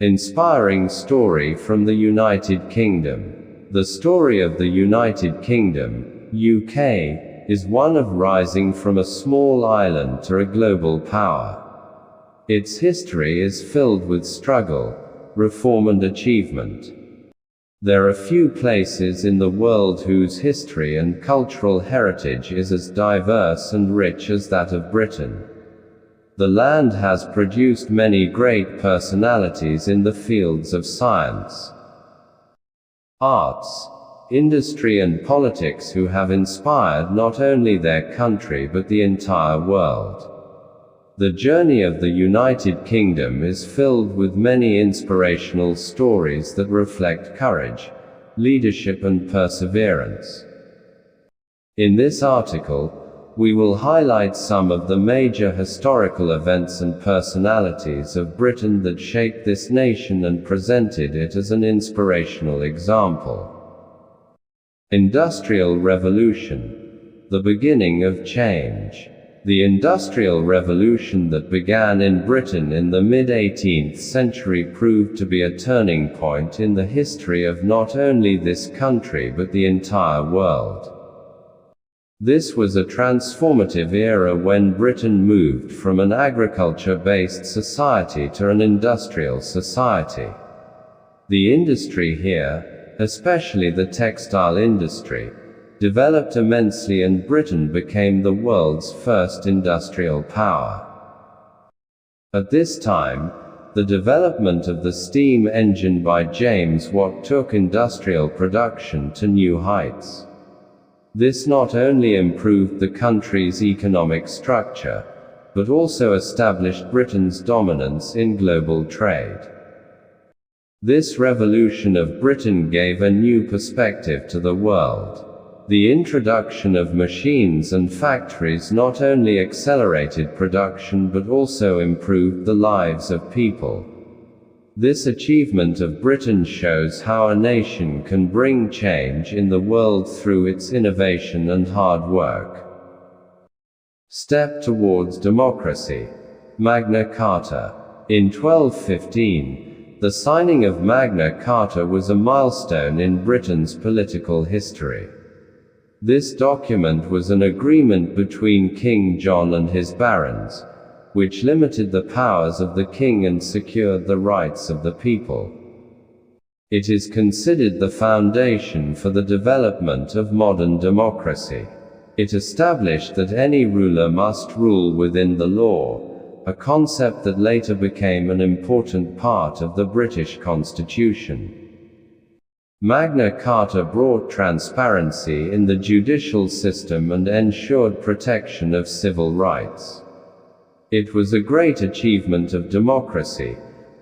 Inspiring story from the United Kingdom. The story of the United Kingdom, UK, is one of rising from a small island to a global power. Its history is filled with struggle, reform and achievement. There are few places in the world whose history and cultural heritage is as diverse and rich as that of Britain. The land has produced many great personalities in the fields of science, arts, industry and politics who have inspired not only their country but the entire world. The journey of the United Kingdom is filled with many inspirational stories that reflect courage, leadership and perseverance. In this article, we will highlight some of the major historical events and personalities of Britain that shaped this nation and presented it as an inspirational example. Industrial Revolution. The beginning of change. The Industrial Revolution that began in Britain in the mid-18th century proved to be a turning point in the history of not only this country but the entire world. This was a transformative era when Britain moved from an agriculture-based society to an industrial society. The industry here, especially the textile industry, developed immensely and Britain became the world's first industrial power. At this time, the development of the steam engine by James Watt took industrial production to new heights. This not only improved the country's economic structure, but also established Britain's dominance in global trade. This revolution of Britain gave a new perspective to the world. The introduction of machines and factories not only accelerated production but also improved the lives of people. This achievement of Britain shows how a nation can bring change in the world through its innovation and hard work. Step towards democracy. Magna Carta. In 1215, the signing of Magna Carta was a milestone in Britain's political history. This document was an agreement between King John and his barons, which limited the powers of the king and secured the rights of the people. It is considered the foundation for the development of modern democracy. It established that any ruler must rule within the law, a concept that later became an important part of the British Constitution. Magna Carta brought transparency in the judicial system and ensured protection of civil rights. It was a great achievement of democracy,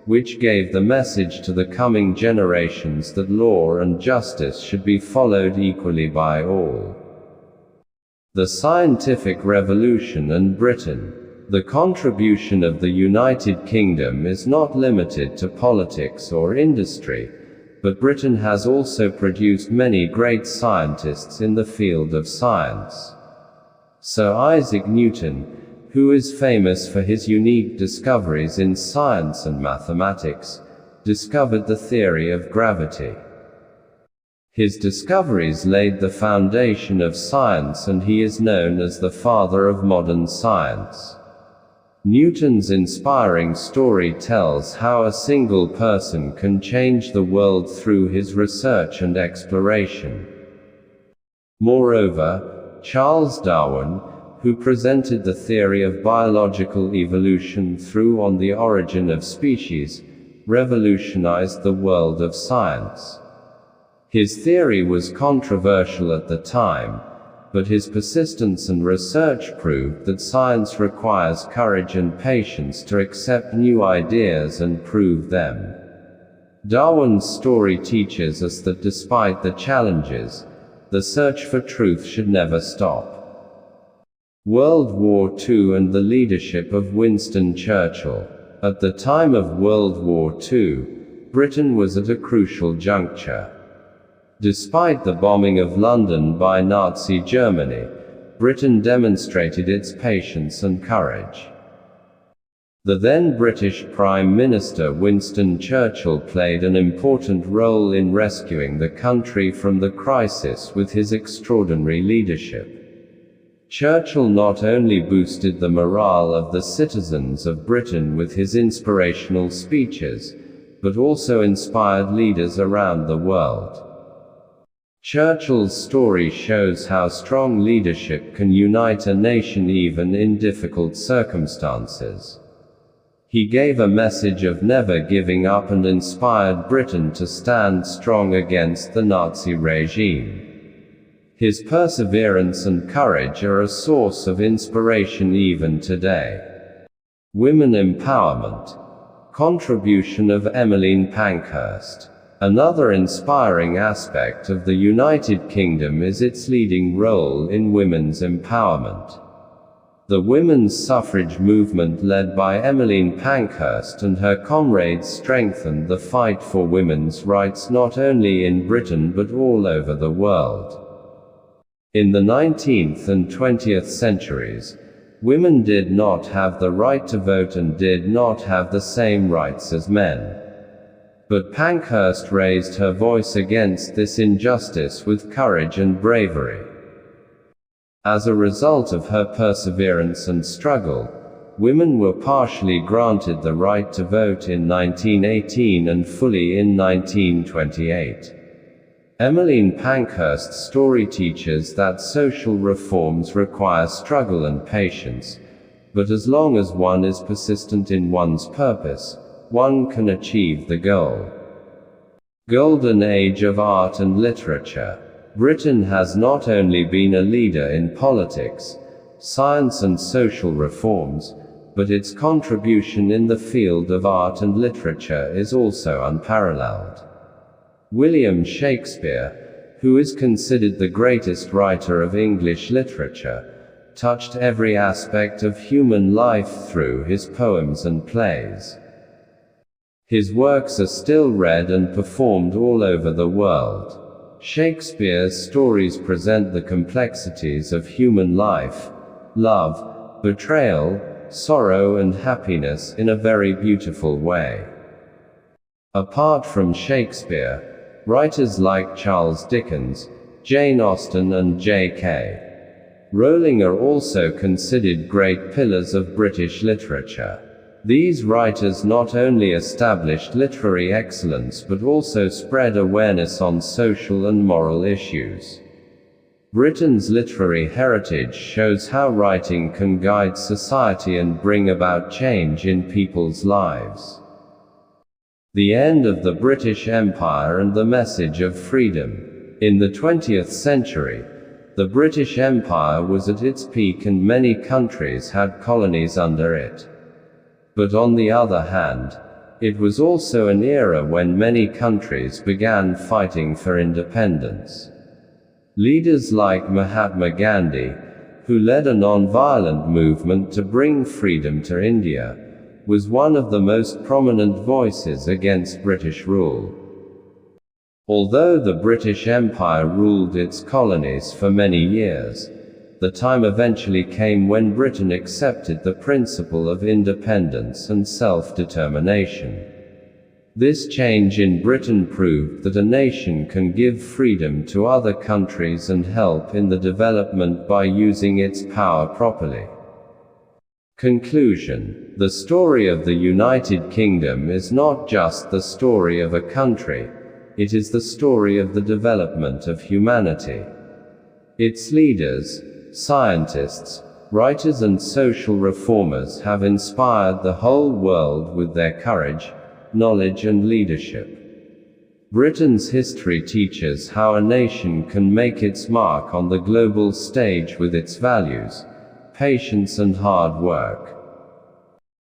which gave the message to the coming generations that law and justice should be followed equally by all. The Scientific Revolution and Britain. The contribution of the United Kingdom is not limited to politics or industry, but Britain has also produced many great scientists in the field of science. Sir Isaac Newton, who is famous for his unique discoveries in science and mathematics, discovered the theory of gravity. His discoveries laid the foundation of science and he is known as the father of modern science. Newton's inspiring story tells how a single person can change the world through his research and exploration. Moreover, Charles Darwin, who presented the theory of biological evolution through On the Origin of Species, revolutionized the world of science. His theory was controversial at the time, but his persistence and research proved that science requires courage and patience to accept new ideas and prove them. Darwin's story teaches us that despite the challenges, the search for truth should never stop. World War II and the leadership of Winston Churchill. At the time of World War II, Britain was at a crucial juncture. Despite the bombing of London by Nazi Germany, Britain demonstrated its patience and courage. The then British Prime Minister Winston Churchill played an important role in rescuing the country from the crisis with his extraordinary leadership. Churchill not only boosted the morale of the citizens of Britain with his inspirational speeches, but also inspired leaders around the world. Churchill's story shows how strong leadership can unite a nation even in difficult circumstances. He gave a message of never giving up and inspired Britain to stand strong against the Nazi regime. His perseverance and courage are a source of inspiration even today. Women empowerment. Contribution of Emmeline Pankhurst. Another inspiring aspect of the United Kingdom is its leading role in women's empowerment. The women's suffrage movement led by Emmeline Pankhurst and her comrades strengthened the fight for women's rights not only in Britain but all over the world. In the 19th and 20th centuries, women did not have the right to vote and did not have the same rights as men. But Pankhurst raised her voice against this injustice with courage and bravery. As a result of her perseverance and struggle, women were partially granted the right to vote in 1918 and fully in 1928. Emmeline Pankhurst's story teaches that social reforms require struggle and patience, but as long as one is persistent in one's purpose, one can achieve the goal. Golden Age of Art and Literature. Britain has not only been a leader in politics, science and social reforms, but its contribution in the field of art and literature is also unparalleled. William Shakespeare, who is considered the greatest writer of English literature, touched every aspect of human life through his poems and plays. His works are still read and performed all over the world. Shakespeare's stories present the complexities of human life, love, betrayal, sorrow and happiness in a very beautiful way. Apart from Shakespeare, writers like Charles Dickens, Jane Austen and J.K. Rowling are also considered great pillars of British literature. These writers not only established literary excellence but also spread awareness on social and moral issues. Britain's literary heritage shows how writing can guide society and bring about change in people's lives. The end of the British Empire and the message of freedom. In the 20th century, the British Empire was at its peak and many countries had colonies under it. But on the other hand, it was also an era when many countries began fighting for independence. Leaders like Mahatma Gandhi, who led a non-violent movement to bring freedom to India, was one of the most prominent voices against British rule. Although the British Empire ruled its colonies for many years, the time eventually came when Britain accepted the principle of independence and self-determination. This change in Britain proved that a nation can give freedom to other countries and help in the development by using its power properly. Conclusion. The story of the United Kingdom is not just the story of a country, it is the story of the development of humanity. Its leaders, scientists, writers and social reformers have inspired the whole world with their courage, knowledge and leadership. Britain's history teaches how a nation can make its mark on the global stage with its values, patience and hard work.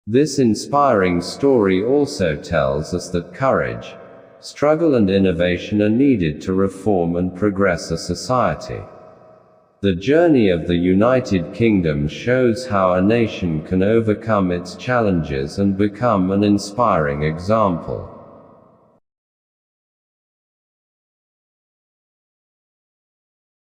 This inspiring story also tells us that courage, struggle and innovation are needed to reform and progress a society. The journey of the United Kingdom shows how a nation can overcome its challenges and become an inspiring example.